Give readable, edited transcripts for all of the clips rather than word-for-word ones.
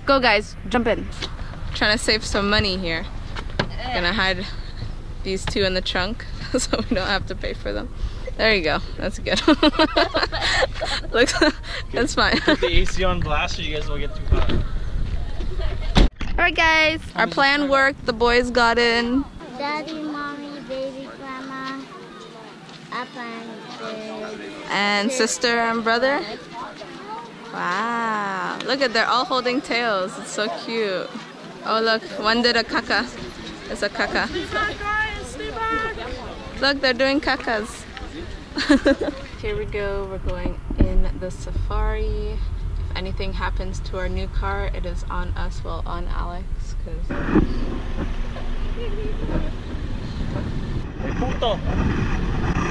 Go guys, jump in. Trying to save some money here. Gonna hide these two in the trunk so we don't have to pay for them. There you go. That's good. Looks, that's fine. Put the AC on blast so you guys will get too hot. Alright guys, our plan worked. The boys got in. Daddy, mommy, baby, grandma, Papa, And sister and brother. Wow. Look at, they're all holding tails. It's so cute. Oh look, one did a caca. It's a caca. Look, they're doing cacas. Here we go, we're going in the safari. If anything happens to our new car, it is on us, well, on Alex, because... Hey, puto!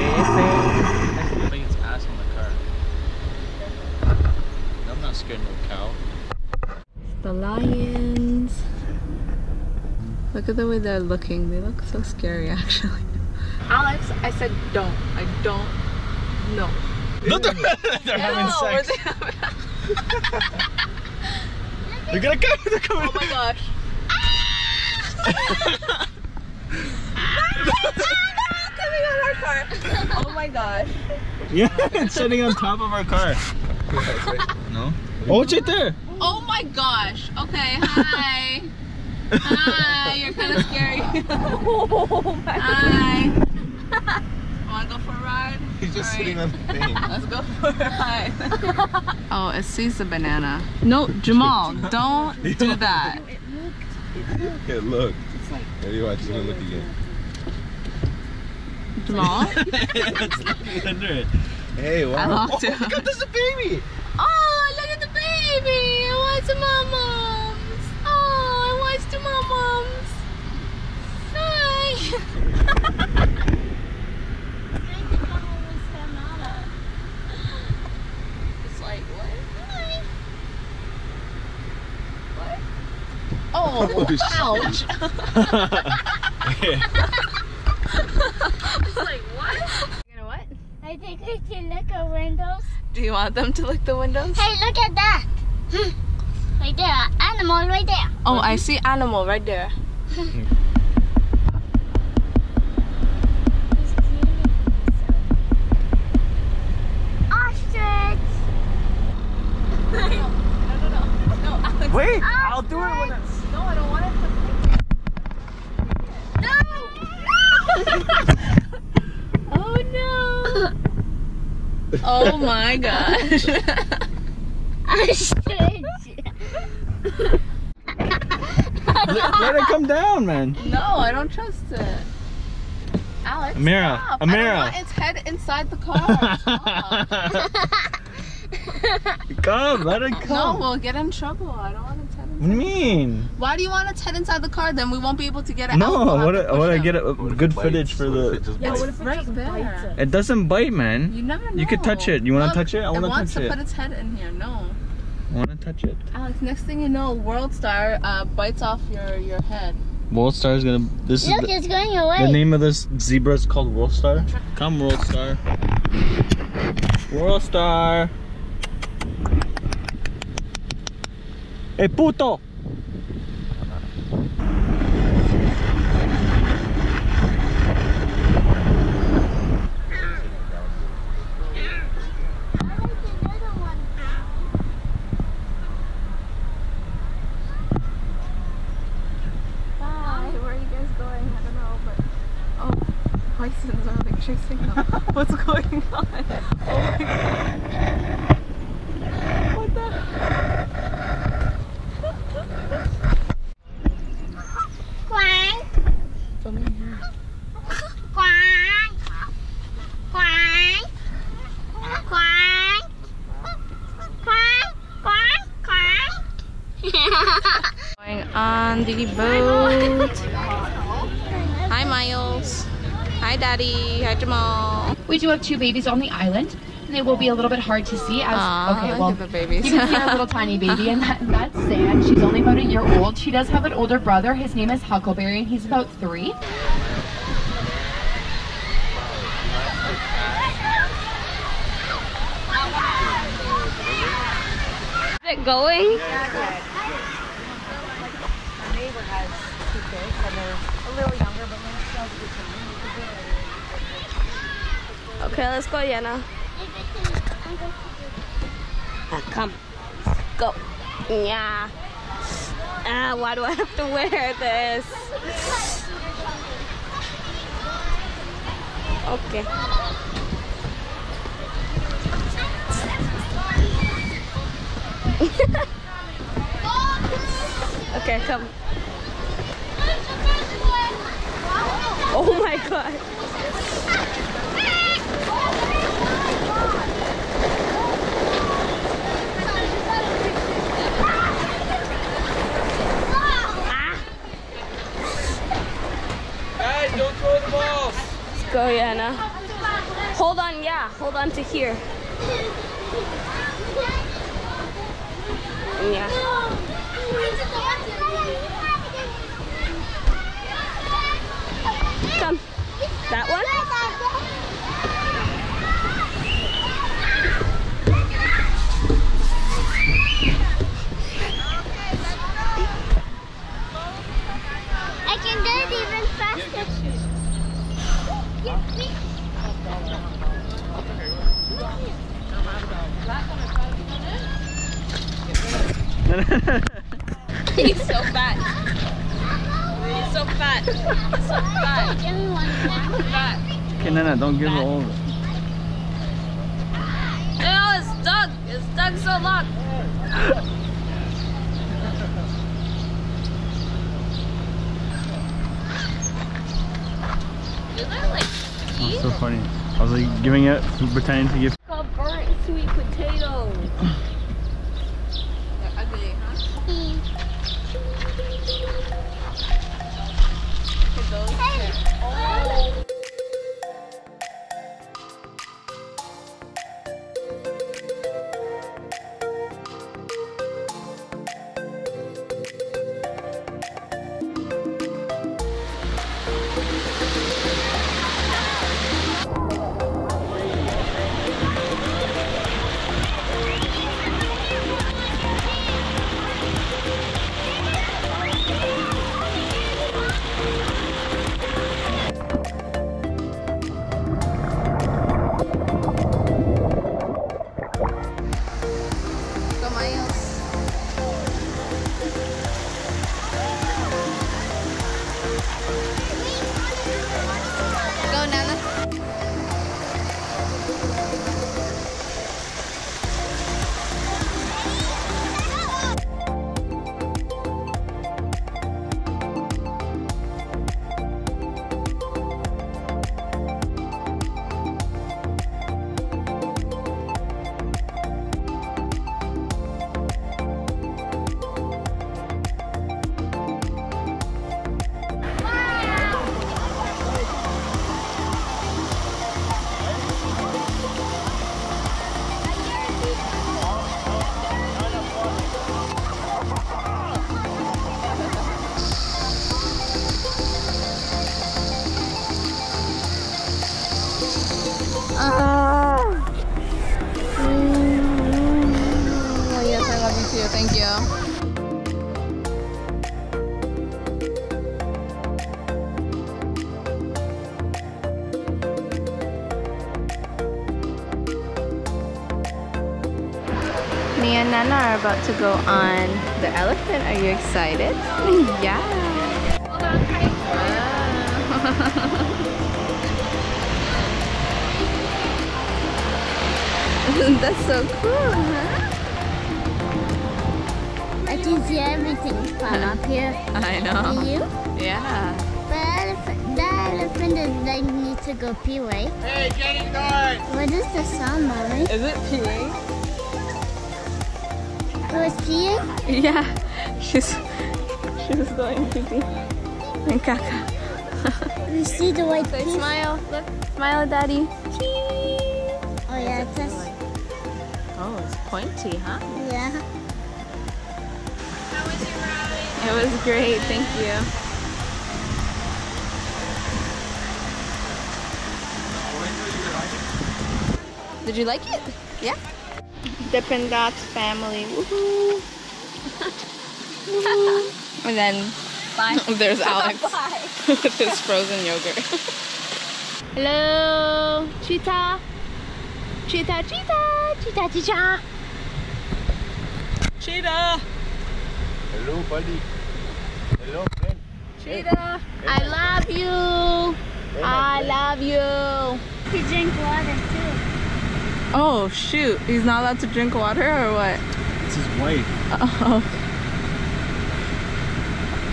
I think it's ass on the car. I'm not scared of no cow. The lions. Look at the way they're looking. They look so scary, actually. Alex, I said don't. I don't know. No, they're having sex. They're gonna come. They're coming. Oh my gosh. Coming on our car. Oh my gosh. Yeah, it's sitting on top of our car. No? Oh, it's right there. Oh my gosh. Okay, hi. Hi, you're kind of scary. Oh my hi. Wanna go for a ride? He's just sitting on the thing. Let's go for a ride. Oh, it sees the banana. No, Jamal, don't do that. Okay, look. Ready, watch. It's gonna look again. Jamal? It's looking under it. Hey, wow. I locked it. Oh my god, there's a baby! Oh, look at the baby! It wants to mom-moms. Oh, it wants to mom-moms. Hi. It's like, what? Hi. What? Oh, ouch. It's like, what? You know what? I think we can look at windows. Do you want them to lick the windows? Hey, look at that. Right there, animal right there. Oh, I see animal right there. Ostrich. No, Alex. Wait, I'll do it when it's... No, I don't want it to. Oh no! Oh my gosh! Ostrich. Let it come down, man. No, I don't trust it. Alex, Amira, stop. Amira. I don't want its head inside the car. Come, let it No, come. we'll get in trouble. I don't want its head inside. What do you mean? Why do you want its head inside the car? Then we won't be able to get it out. No, We'll I have to want to push get him. a good footage for the... Yeah, what if it right there? It doesn't bite, man. You never know. You could touch it. You want to touch it? I want to touch wants to it. put its head in here. No. I want to touch it. Alex, next thing you know, World Star bites off your head. World Star is gonna... This Look, is it's going away. the name of this zebra is called World Star. Come, World Star. World Star. Hey, puto. Bisons are like chasing them. What's going on? Oh my god. What the? Quack. Filming here. Quack. Quack. Quack. Quack. Quack. Quack. Going on the boat. Hi, Miles. Hi, Daddy. Hi, Jamal. We do have two babies on the island, and they will be a little bit hard to see. As okay, well, look at the babies. you can see our little tiny baby, and that's Sand. She's only about a year old. She does have an older brother. His name is Huckleberry, and he's about 3. it going? My neighbor has 2 kids, and they're a little younger, but they're still good. Okay, let's go, Yana. Come. Go. Yeah. Why do I have to wear this? Okay. Okay, come. Oh my God. Guys, don't throw the balls. Let's go, Yana. Hold on, yeah. Hold on to here. Yeah. Come. That one? I can do it even faster. He's so fat. He's so fat. He's so fat. Give me one more. Fat. Okay, Nana, don't give it all of it. No, it's Doug. It's Doug so long. Is that like tea? That's so funny. I was like giving it, pretending to give. It's called burnt sweet potato. They're ugly, huh? Those oh. Oh yes, I love you too. Thank you. Me and Nana are about to go on the elephant. Are you excited? Yeah. That's so cool, huh? I can see everything from up here. I know. Do you? Yeah. But that elephant is like need to go pee, right? Hey, getting guard. What is the sound, Mommy? Is it peeing? It was peeing? Yeah. She was going pee and caca. We see the white Say pee. smile. Look. Smile, Daddy. Oh yeah, it's just, Oh, it's pointy, huh? yeah. How was your ride? It was great. Thank you. Did you like it? Yeah? Dippin' Dots family. Woohoo! Woohoo. And then there's Alex with his frozen yogurt. Hello, cheetah. Cheetah, cheetah, cheetah, cheetah. Cheetah! Hello, buddy. Hello, friend. Cheetah, I love you. I love you. He drink water too. Oh shoot, he's not allowed to drink water or what? It's his wife. Oh.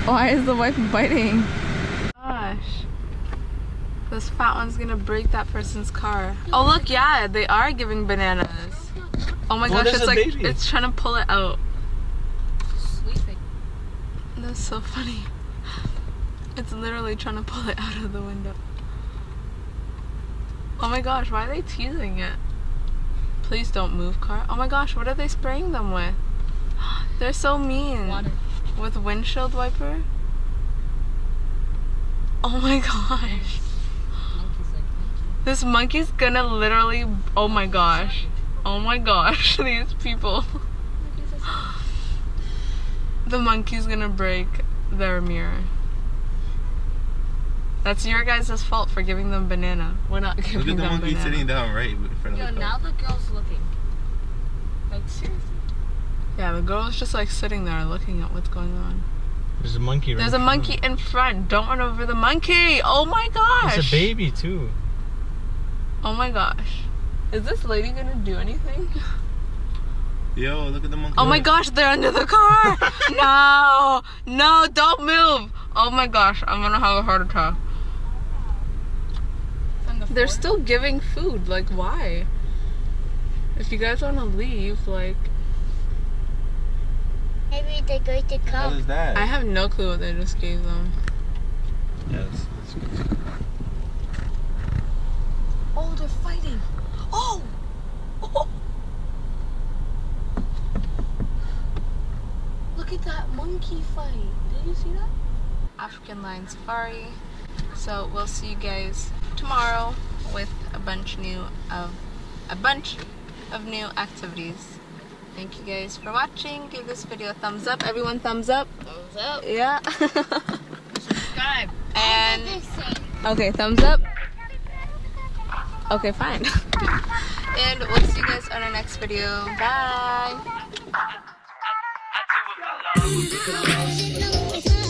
Why is the wife biting? Gosh. This fat one's gonna break that person's car. Oh look, yeah, they are giving bananas. Oh my gosh, it's like, baby. It's trying to pull it out. Sleeping. That's so funny. It's literally trying to pull it out of the window. Oh my gosh, why are they teasing it? Please don't move, car. Oh my gosh, what are they spraying them with? They're so mean. Water. With windshield wiper? Oh my gosh. This monkey's gonna literally, oh my gosh. Oh my gosh, these people. The monkey's gonna break their mirror. That's your guys' fault for giving them banana. We're not giving them banana. Look at the monkey sitting down right in front of the car. Now the girl's looking. Like seriously. Yeah, the girl's just like sitting there looking at what's going on. There's a monkey right There's a monkey in front. Don't run over the monkey. Oh my gosh. It's a baby too. Oh my gosh. Is this lady gonna do anything? Yo, look at the monkey. Oh my gosh, they're under the car. No. No, don't move. Oh my gosh, I'm gonna have a heart attack. They're still giving food. Like, why? If you guys want to leave, like... Maybe they're going to come. What is that? I have no clue what they just gave them. Yes. Oh, they're fighting. Oh! Oh! Look at that monkey fight. Did you see that? African Lion Safari. So we'll see you guys tomorrow with a bunch of new activities. Thank you guys for watching. Give this video a thumbs up. Everyone, thumbs up. Thumbs up. Yeah. Subscribe. And okay, thumbs up. Okay, fine. And we'll see you guys on our next video. Bye. It's